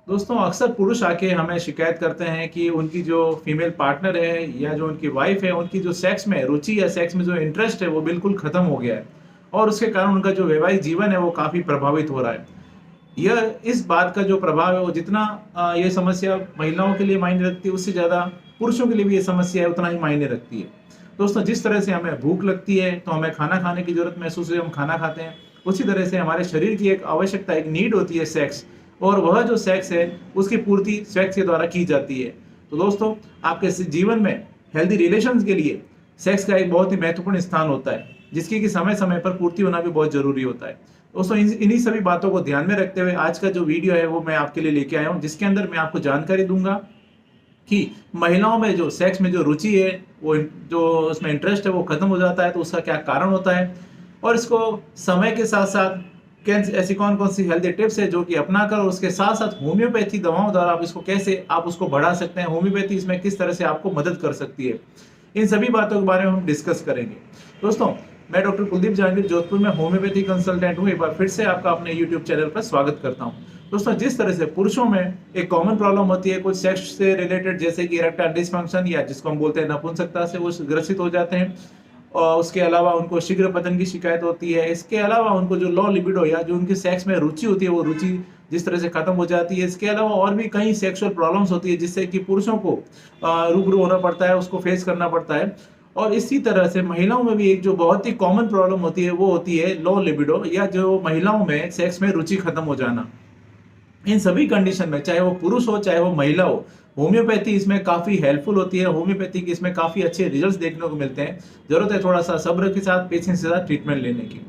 दोस्तों अक्सर पुरुष आके हमें शिकायत करते हैं कि उनकी जो फीमेल पार्टनर है या जो उनकी वाइफ है, उनकी जो सेक्स में रुचि या सेक्स में जो इंटरेस्ट है वो बिल्कुल खत्म हो गया है और उसके कारण उनका जो वैवाहिक जीवन है वो काफ़ी प्रभावित हो रहा है। यह इस बात का जो प्रभाव है वो जितना ये समस्या महिलाओं के लिए मायने रखती है, उससे ज़्यादा पुरुषों के लिए भी ये समस्या है उतना ही मायने रखती है। दोस्तों जिस तरह से हमें भूख लगती है तो हमें खाना खाने की ज़रूरत महसूस हुई, हम खाना खाते हैं, उसी तरह से हमारे शरीर की एक आवश्यकता, एक नीड होती है सेक्स, और वह जो सेक्स है उसकी पूर्ति सेक्स के द्वारा की जाती है। तो दोस्तों आपके जीवन में हेल्दी रिलेशंस के लिए सेक्स का एक बहुत ही महत्वपूर्ण स्थान होता है, जिसकी कि समय-समय पर पूर्ति होना भी बहुत ज़रूरी होता है। दोस्तों इन्हीं सभी बातों को ध्यान में रखते हुए आज का जो वीडियो है वो मैं आपके लिए लेके आया हूँ, जिसके अंदर मैं आपको जानकारी दूंगा कि महिलाओं में जो सेक्स में जो रुचि है, वो जो उसमें इंटरेस्ट है वो खत्म हो जाता है, तो उसका क्या कारण होता है और इसको समय के साथ साथ ऐसी कौन कौन सी हेल्दी टिप्स है जो कि अपनाकर और उसके साथ साथ होम्योपैथी दवाओं द्वारा आप इसको कैसे आप उसको बढ़ा सकते हैं, होम्योपैथी इसमें किस तरह से आपको मदद कर सकती है, इन सभी बातों के बारे में हम डिस्कस करेंगे। दोस्तों मैं डॉक्टर कुलदीप जहांगीर जोधपुर में होम्योपैथी कंसल्टेंट हूँ। एक बार फिर से आपका अपने यूट्यूब चैनल पर स्वागत करता हूँ। दोस्तों जिस तरह से पुरुषों में एक कॉमन प्रॉब्लम होती है कुछ सेक्स से रिलेटेड, जैसे कि इरेक्टाइल डिसफंक्शन या जिसको हम बोलते हैं नपुंसकता से वो ग्रसित हो जाते हैं, और उसके अलावा उनको शीघ्र पतन की शिकायत होती है। इसके अलावा उनको जो लो लिबिडो या जो उनकी सेक्स में रुचि होती है वो रुचि जिस तरह से खत्म हो जाती है। इसके अलावा और भी कई सेक्सुअल प्रॉब्लम्स होती है जिससे कि पुरुषों को रूबरू होना पड़ता है, उसको फेस करना पड़ता है। और इसी तरह से महिलाओं में भी एक जो बहुत ही कॉमन प्रॉब्लम होती है वो होती है लो लिबिडो, या जो महिलाओं में सेक्स में रुचि खत्म हो जाना। इन सभी कंडीशन में चाहे वो पुरुष हो चाहे वो महिला हो, होम्योपैथी इसमें काफी हेल्पफुल होती है। होम्योपैथी के इसमें काफी अच्छे रिजल्ट्स देखने को मिलते हैं। जरूरत है थोड़ा सा सब्र के साथ, पेशेंस के साथ ट्रीटमेंट लेने की।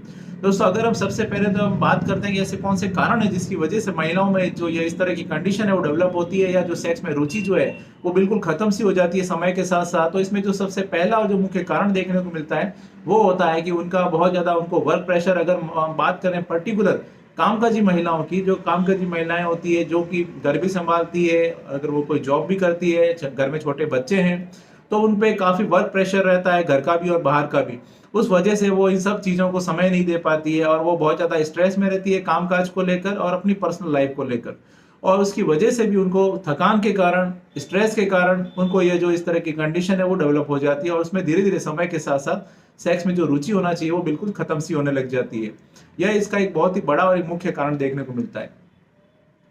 दोस्तों अगर हम सबसे पहले तो हम बात करते हैं कि ऐसे कौन से कारण है जिसकी वजह से महिलाओं में जो ये इस तरह की कंडीशन है वो डेवलप होती है, या जो सेक्स में रुचि जो है वो बिल्कुल खत्म सी हो जाती है समय के साथ साथ। तो इसमें जो सबसे पहला और जो मुख्य कारण देखने को मिलता है वो होता है कि उनका बहुत ज्यादा उनको वर्क प्रेशर। अगर हम बात करें पर्टिकुलर कामकाजी महिलाओं की, जो कामकाजी महिलाएं होती है जो कि घर भी संभालती है, अगर वो कोई जॉब भी करती है, घर में छोटे बच्चे हैं, तो उन पे काफी वर्क प्रेशर रहता है, घर का भी और बाहर का भी। उस वजह से वो इन सब चीजों को समय नहीं दे पाती है और वो बहुत ज्यादा स्ट्रेस में रहती है कामकाज को लेकर और अपनी पर्सनल लाइफ को लेकर। और उसकी वजह से भी उनको थकान के कारण, स्ट्रेस के कारण उनको ये जो इस तरह की कंडीशन है वो डेवलप हो जाती है और उसमें धीरे धीरे समय के साथ साथ सेक्स में जो रुचि होना चाहिए वो बिल्कुल खत्म सी होने लग जाती है। यह इसका एक बहुत ही बड़ा और एक मुख्य कारण देखने को मिलता है।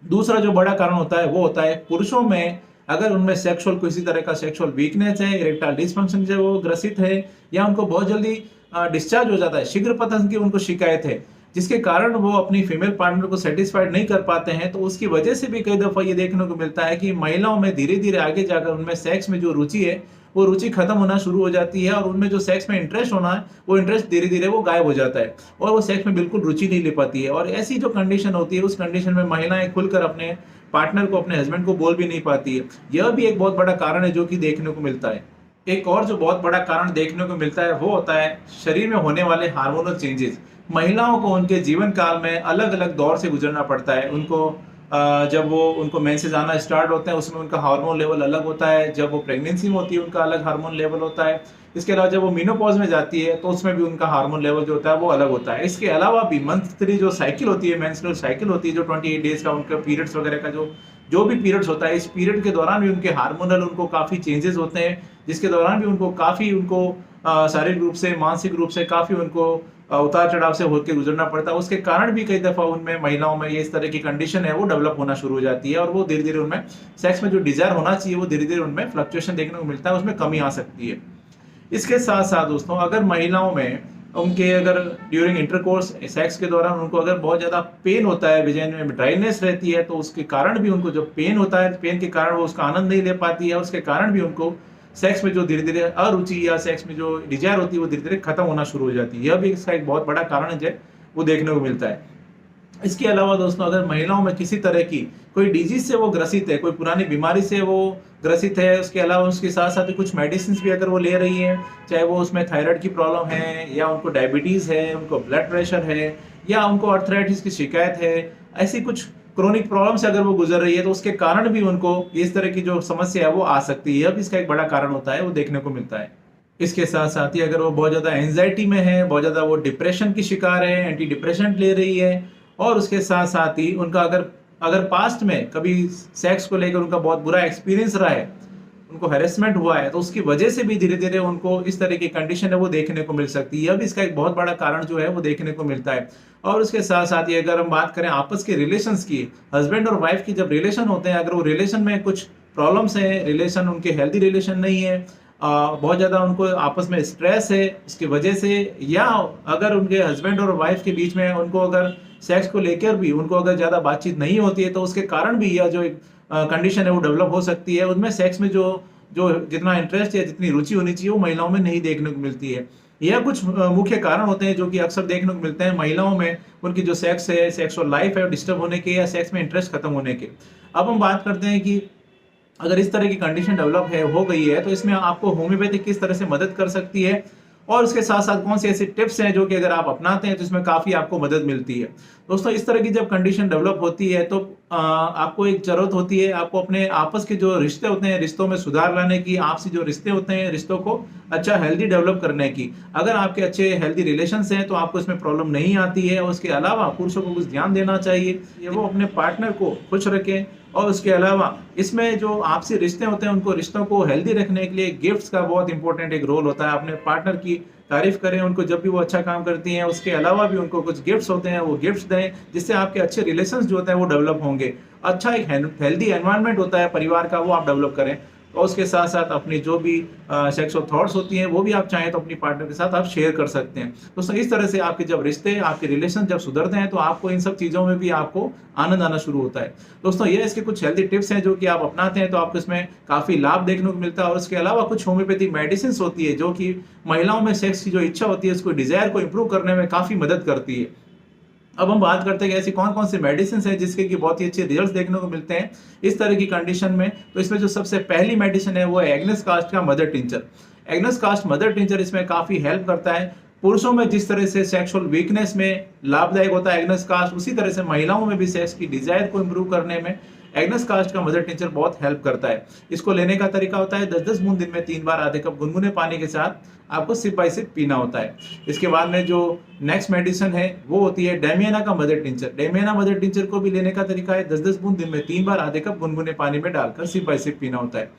दूसरा जो बड़ा कारण होता है वो होता है पुरुषों में, अगर उनमें सेक्सुअल किसी तरह का सेक्सुअल वीकनेस है, इरेक्टाइल डिसफंक्शन से वो ग्रसित है, या उनको बहुत जल्दी डिस्चार्ज हो जाता है, शीघ्र पतन की उनको शिकायत है, जिसके कारण वो अपनी फीमेल पार्टनर को सेटिस्फाइड नहीं कर पाते हैं, तो उसकी वजह से भी कई दफा ये देखने को मिलता है कि महिलाओं में धीरे धीरे आगे जाकर उनमें सेक्स में जो रुचि है वो रुचि खत्म होना शुरू हो जाती है और उनमें जो सेक्स में इंटरेस्ट होना है वो इंटरेस्ट धीरे धीरे वो गायब हो जाता है और वो सेक्स में बिल्कुल रुचि नहीं ले पाती है। और ऐसी जो कंडीशन होती है उस कंडीशन में महिलाएं खुलकर अपने पार्टनर को, अपने हस्बैंड को बोल भी नहीं पाती है। यह भी एक बहुत बड़ा कारण है जो कि देखने को मिलता है। एक और जो बहुत बड़ा कारण देखने को मिलता है वो होता है शरीर में होने वाले हार्मोनल चेंजेस। महिलाओं को उनके जीवन काल में अलग अलग दौर से गुजरना पड़ता है। उनको जब वो उनको मेंसेस आना स्टार्ट होते हैं उसमें उनका हार्मोन लेवल अलग होता है, जब वो प्रेगनेंसी में होती है उनका अलग हार्मोन लेवल होता है। इसके अलावा जब वो मेनोपॉज में जाती है तो उसमें भी उनका हार्मोन लेवल जो होता है वो अलग होता है। इसके अलावा भी मंथली जो साइकिल होती है, मेंस्ट्रुअल साइकिल होती है, जो 28 डेज का उनका पीरियड्स वगैरह का जो भी पीरियड्स होता है, इस पीरियड के दौरान भी उनके हार्मोनल उनको काफी चेंजेस होते हैं, जिसके दौरान भी उनको काफी शारीरिक रूप से, मानसिक रूप से काफी उनको उतार चढ़ाव से होकर गुजरना पड़ता है। उसके कारण भी कई दफा उनमें, महिलाओं में ये इस तरह की कंडीशन है वो डेवलप होना शुरू हो जाती है और वो धीरे धीरे उनमें सेक्स में जो डिजायर होना चाहिए वो धीरे धीरे उनमें फ्लक्चुएशन देखने को मिलता है, उसमें कमी आ सकती है। इसके साथ साथ दोस्तों अगर महिलाओं में उनके अगर ड्यूरिंग इंटरकोर्स सेक्स के दौरान उनको अगर बहुत ज्यादा पेन होता है, विजाइन में ड्राइनेस रहती है, तो उसके कारण भी उनको जो पेन होता है, पेन के कारण वो उसका आनंद नहीं ले पाती है, उसके कारण भी उनको सेक्स में जो धीरे धीरे अरुचि या सेक्स में जो डिजायर होती है वो धीरे धीरे खत्म होना शुरू हो जाती है। यह भी इसका एक बहुत बड़ा कारण है वो देखने को मिलता है। इसके अलावा दोस्तों अगर महिलाओं में किसी तरह की कोई डिजीज से वो ग्रसित है, कोई पुरानी बीमारी से वो ग्रसित है, उसके अलावा उसके साथ साथ कुछ मेडिसिन भी अगर वो ले रही है, चाहे वो उसमें थायराइड की प्रॉब्लम है या उनको डायबिटीज है, उनको ब्लड प्रेशर है या उनको आर्थराइटिस की शिकायत है, ऐसी कुछ क्रोनिक प्रॉब्लम से अगर वो गुजर रही है तो उसके कारण भी उनको इस तरह की जो समस्या है वो आ सकती है। अब इसका एक बड़ा कारण होता है वो देखने को मिलता है। इसके साथ साथ ही अगर वो बहुत ज्यादा एंजाइटी में है, बहुत ज्यादा वो डिप्रेशन की शिकार है, एंटी डिप्रेशेंट ले रही है, और उसके साथ साथ ही उनका अगर अगर पास्ट में कभी सेक्स को लेकर उनका बहुत बुरा एक्सपीरियंस रहा है, उनको हैरेसमेंट हुआ है, तो उसकी वजह से भी धीरे-धीरे उनको इस तरह की कंडीशन है वो देखने को मिल सकती है। यह भी इसका एक बहुत बड़ा कारण जो है वो देखने को मिलता है। और उसके साथ-साथ ये अगर हम बात करें आपस के रिलेशंस की, हस्बैंड और वाइफ की जब रिलेशन होते हैं, अगर वो रिलेशन में कुछ प्रॉब्लम्स हैं, रिलेशन उनके हेल्दी रिलेशन नहीं है, बहुत ज़्यादा उनको आपस में स्ट्रेस है इसकी वजह से, या अगर उनके हस्बैंड और वाइफ के बीच में उनको अगर सेक्स को लेकर भी उनको अगर ज़्यादा बातचीत नहीं होती है, तो उसके कारण भी यह जो एक कंडीशन है वो डेवलप हो सकती है। उनमें सेक्स में जो जो जितना इंटरेस्ट या जितनी रुचि होनी चाहिए वो महिलाओं में नहीं देखने को मिलती है। यह कुछ मुख्य कारण होते हैं जो कि अक्सर देखने को मिलते हैं महिलाओं में, उनकी जो सेक्स है, सेक्सुअल लाइफ है, डिस्टर्ब होने के या सेक्स में इंटरेस्ट खत्म होने के। अब हम बात करते हैं कि अगर इस तरह की कंडीशन डेवलप है हो गई है, तो इसमें आपको होम्योपैथी किस तरह से मदद कर सकती है, और उसके साथ-साथ कौन सी ऐसी टिप्स हैं जो कि अगर आप अपनाते हैं तो इसमें काफ़ी आपको मदद मिलती है। दोस्तों, इस तरह की जब कंडीशन डेवलप होती है, तो आपको एक ज़रूरत होती है, आपको अपने आपस के जो रिश्ते होते हैं, रिश्तों में सुधार लाने की, आपसी जो रिश्ते होते हैं, रिश्तों को अच्छा हेल्दी डेवलप करने की। अगर आपके अच्छे हेल्दी रिलेशंस हैं, तो आपको इसमें प्रॉब्लम नहीं आती है, और उसके अलावा पुरुषों को कुछ ध्यान देना चाहिए, ये वो अपने पार्टनर को खुश रखें, और उसके अलावा इसमें जो आपसी रिश्ते होते हैं, उनको रिश्तों को हेल्दी रखने के लिए गिफ्ट्स का बहुत इंपॉर्टेंट एक रोल होता है। अपने पार्टनर की तारीफ करें उनको जब भी वो अच्छा काम करती हैं, उसके अलावा भी उनको कुछ गिफ्ट्स होते हैं, वो गिफ्ट्स दें, जिससे आपके अच्छे रिलेशंस जो होते हैं वो डेवलप होंगे। अच्छा एक हेल्दी एनवायरनमेंट होता है परिवार का, वो आप डेवलप करें। और उसके साथ-साथ अपनी जो भी सेक्सुअल थॉट्स होती हैं, वो भी आप चाहें तो अपनी पार्टनर के साथ आप शेयर कर सकते हैं। दोस्तों, इस तरह से आपके जब रिश्ते, आपके रिलेशन जब सुधरते हैं, तो आपको इन सब चीज़ों में भी आपको आनंद आना शुरू होता है। दोस्तों, ये इसके कुछ हेल्दी टिप्स हैं जो कि आप अपनाते हैं तो आपको इसमें काफ़ी लाभ देखने को मिलता है। और उसके अलावा कुछ होम्योपैथी मेडिसिन्स होती है जो कि महिलाओं में सेक्स की जो इच्छा होती है, उसको डिज़ायर को इम्प्रूव करने में काफ़ी मदद करती है। अब हम बात करते हैं कि ऐसी कौन-कौन सी मेडिसिन्स हैं जिसके कि बहुत ही अच्छे रिजल्ट्स देखने को मिलते हैं इस तरह की कंडीशन में। तो इसमें जो सबसे पहली मेडिसिन है वो है एग्नेस कास्ट का mother tincture. Agnus cast mother tincture इसमें काफ़ी हेल्प करता है। पुरुषों में जिस तरह से सेक्सुअल वीकनेस में लाभदायक होता है एग्नेस कास्ट, उसी तरह से महिलाओं में भी सेक्स की डिजायर को इम्प्रूव करने में एग्नेस कास्ट का मदर टिंचर बहुत हेल्प करता है। इसको लेने का तरीका होता है 10-10 बूंद दिन में 3 बार आधे कप गुनगुने पानी के साथ आपको सिप बाय सिप पीना होता है। इसके बाद में जो नेक्स्ट मेडिसिन है वो होती है डेमियाना का mother tincture. Damiana mother tincture को भी लेने का तरीका है 10-10 बूंद दिन में 3 बार आधे कप गुनगुने पानी में डालकर सिप बाय सिप पीना होता है।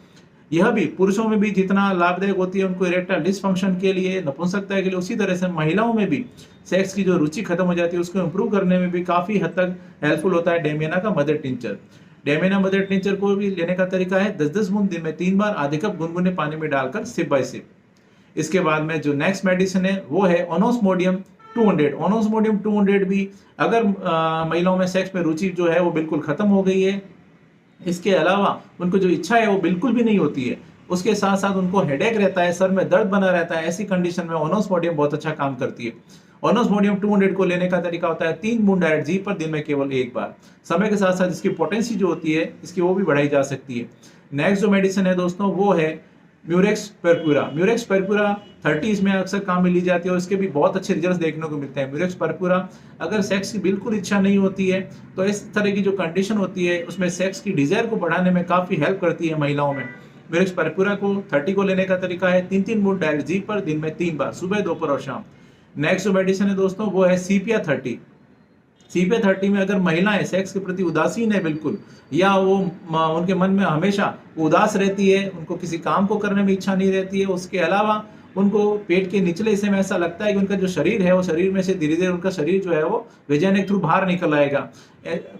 यह भी पुरुषों में भी जितना लाभदायक होती है उनको इरेक्टाइल डिसफंक्शन के लिए, नपुंसकता के लिए, उसी तरह से महिलाओं में भी सेक्स की जो रुचि खत्म हो जाती है उसको इम्प्रूव करने में भी काफ़ी हद तक हेल्पफुल होता है डेमियाना का mother tincture. Damiana mother tincture को भी लेने का तरीका है 10-10 बूंद दिन में 3 बार आधे कप गुनगुने पानी में डालकर सिप बाय सिप। इसके बाद में जो नेक्स्ट मेडिसिन है वो है ओनोस्मोडियम 200। ओनोस्मोडियम 200 भी अगर महिलाओं में सेक्स में रुचि जो है वो बिल्कुल खत्म हो गई है, इसके अलावा उनको जो इच्छा है वो बिल्कुल भी नहीं होती है, उसके साथ साथ उनको हेडेक रहता है, सर में दर्द बना रहता है, ऐसी कंडीशन में ओनोस्मोडियम बहुत अच्छा काम करती है। ओनोस्मोडियम 200 को लेने का तरीका होता है 3 बूंद डायरेक्ट जी पर दिन में केवल 1 बार। समय के साथ साथ इसकी पोटेंसी जो होती है इसकी वो भी बढ़ाई जा सकती है। नेक्स्ट जो मेडिसिन है दोस्तों वो है म्यूरेक्स परपुरा। म्यूरेक्स परपुरा 30s में अक्सर काम में ली जाती है और इसके भी बहुत अच्छे रिजल्ट्स देखने को मिलते हैं। म्यूरेक्स परपुरा अगर सेक्स की बिल्कुल इच्छा नहीं होती है तो इस तरह की जो कंडीशन होती है उसमें सेक्स की डिजायर को बढ़ाने में काफ़ी हेल्प करती है महिलाओं में। म्यूरेक्स परपुरा को 30 को लेने का तरीका है 3-3 बूंद डायरेक्ट जी पर दिन में 3 बार, सुबह, दोपहर और शाम। नेक्स्ट जो मेडिसिन है दोस्तों वो है सीपिया 30। सीपिया 30 में अगर महिलाएं सेक्स के प्रति उदासीन है बिल्कुल, या वो उनके मन में हमेशा उदास रहती है, उनको किसी काम को करने में इच्छा नहीं रहती है, उसके अलावा उनको पेट के निचले हिस्से में ऐसा लगता है कि उनका जो शरीर है वो शरीर में से धीरे धीरे उनका शरीर जो है वो वैजानिक थ्रू बाहर निकल आएगा,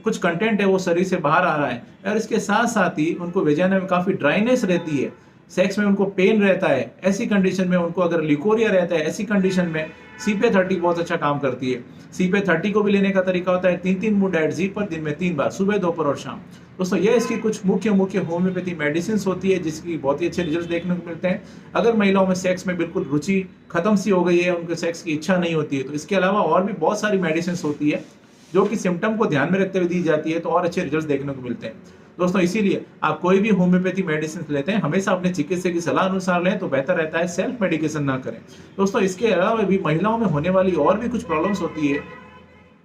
कुछ कंटेंट है वो शरीर से बाहर आ रहा है, और इसके साथ साथ ही उनको वैजाना में काफ़ी ड्राइनेस रहती है, सेक्स में उनको पेन रहता है, ऐसी कंडीशन में उनको अगर लिकोरिया रहता है, ऐसी कंडीशन में सीपे 30 बहुत अच्छा काम करती है। सीपे 30 को भी लेने का तरीका होता है 3-3 बूंद डायरेक्ट जी पर दिन में 3 बार, सुबह, दोपहर और शाम। दोस्तों ये इसकी कुछ मुख्य होम्योपैथी मेडिसिन होती है जिसकी बहुत ही अच्छे रिजल्ट देखने को मिलते हैं। अगर महिलाओं में सेक्स में बिल्कुल रुचि खत्म सी हो गई है, उनको सेक्स की इच्छा नहीं होती है, तो इसके अलावा और भी बहुत सारी मेडिसिन होती है जो कि सिम्टम को ध्यान में रखते हुए दी जाती है, तो और अच्छे रिजल्ट देखने को मिलते हैं। दोस्तों इसीलिए आप कोई भी होम्योपैथी मेडिसिन लेते हैं हमेशा अपने चिकित्सक की सलाह अनुसार लें तो बेहतर रहता है, सेल्फ मेडिकेशन ना करें। दोस्तों इसके अलावा भी महिलाओं में होने वाली और भी कुछ प्रॉब्लम्स होती है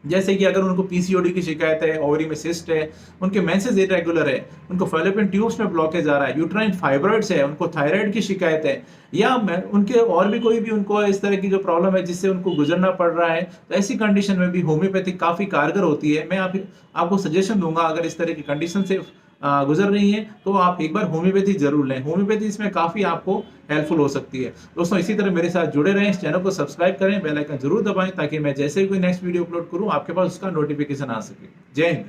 जैसे कि अगर उनको पीसीओडी की शिकायत है, ओवरी में सिस्ट है, उनके मेंसेस इरेगुलर है, उनको फैलोपियन ट्यूब्स में ब्लॉकेज आ रहा है, यूट्राइन फाइब्रॉइड्स है, उनको थायराइड की शिकायत है, या उनके और भी कोई भी उनको इस तरह की जो प्रॉब्लम है जिससे उनको गुजरना पड़ रहा है, तो ऐसी कंडीशन में भी होम्योपैथी काफ़ी कारगर होती है। मैं आपको सजेशन दूंगा, अगर इस तरह की कंडीशन से गुजर रही हैं तो आप एक बार होम्योपैथी जरूर लें। होम्योपैथी इसमें काफ़ी आपको हेल्पफुल हो सकती है। दोस्तों इसी तरह मेरे साथ जुड़े रहें, इस चैनल को सब्सक्राइब करें, बेल आइकन जरूर दबाएं ताकि मैं जैसे ही कोई नेक्स्ट वीडियो अपलोड करूं आपके पास उसका नोटिफिकेशन आ सके। जय हिंद।